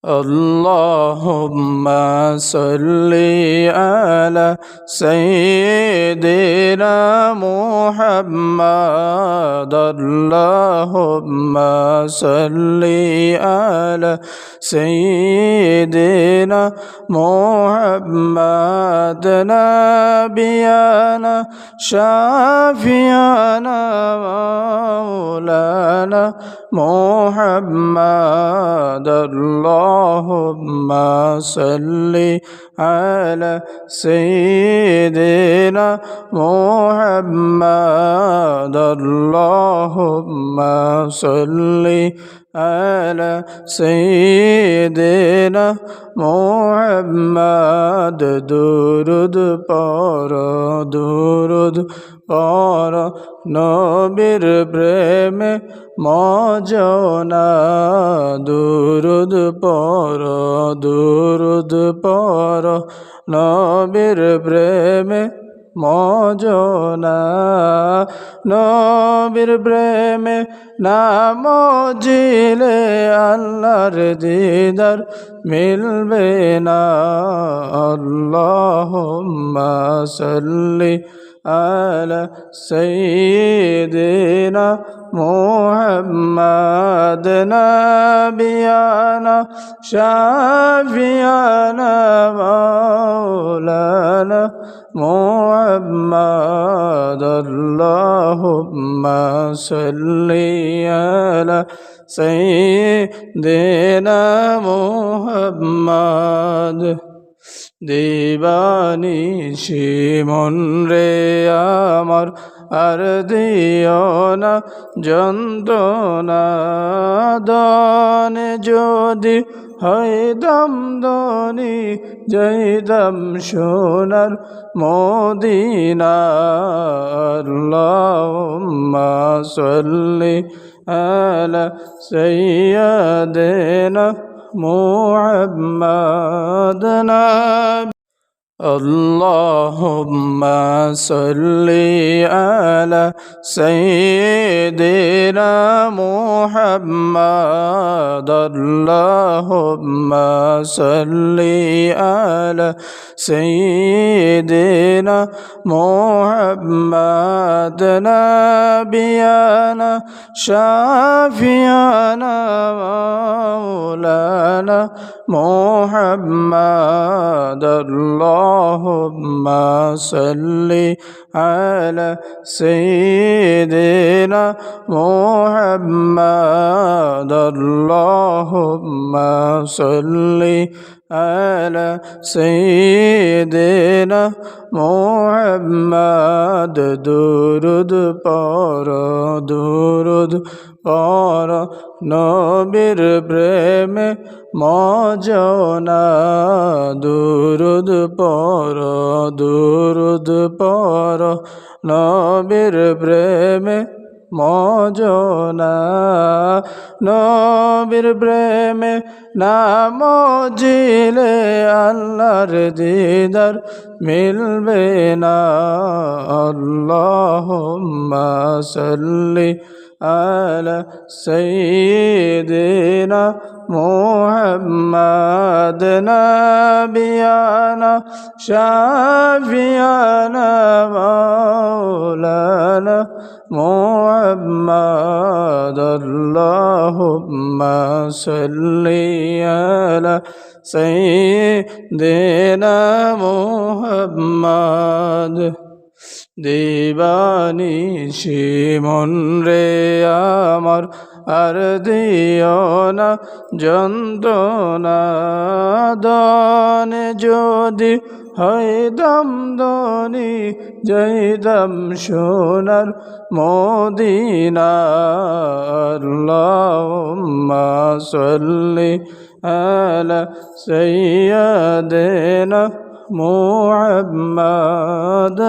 اللهم صل على سيدنا محمد اللهم صل على سيدنا محمد نبينا شافينا مولانا محمد اللهم صل على سيدنا محمد اللهم صل على سيدنا محمد درود পর নবীর প্রেমে মজনা দুরুদ পর নবীর প্রেমে মজনা নবীর প্রেমে নাম জিলে আল্লাহর দিদার মিলবে না আল্লাহুম্মা সাল্লি আলা সাইয়্যিদিনা মুহাম্মাদ নাবিয়ানা শাফিয়ানা মাওলানা মুহাম্মাদ আল্লাহুম্মা সাল্লি আলা সাইয়্যিদিনা মুহাম্মাদ দিবানিশি মন রে আমার আর দিও না যন্ত্রণা দনে যদি হইতাম ধনী যাইতাম সোনার মদিনা আল্লাহুম্মা সাল্লি আলা সাইয়্যিদিনা মুহাম্মাদ اللهم صل على سيدنا محمد اللهم صل على سيدنا محمد نبينا شافينا مولانا محمد اللهم صل على سيدنا محمد اللهم صل على سيدنا محمد درود পর নবীর প্রেমে মজনা দুরুদ পর নবীর প্রেমে মজনা নবীর প্রেমে নাম জিলে আল্লাহর দিদার মিলবে না আল্লাহুম্মা সাল্লি আলা সাইয়্যিদিনা মুহাম্মাদ নাবিয়ানা শাফিয়ানা মাওলানা মুহাম্মাদ আল্লাহুম্মা সাল্লি আলা সাইয়্যিদিনা মুহাম্মাদ দিবানিশি মন রে আমার আর দিও না যন্ত্রণা দনে যদি হইতাম ধনী যাইতাম সোনার মদিনা আল্লাহুম্মা সাল্লি আলা সাইয়্যিদিনা মুহাম্মাদ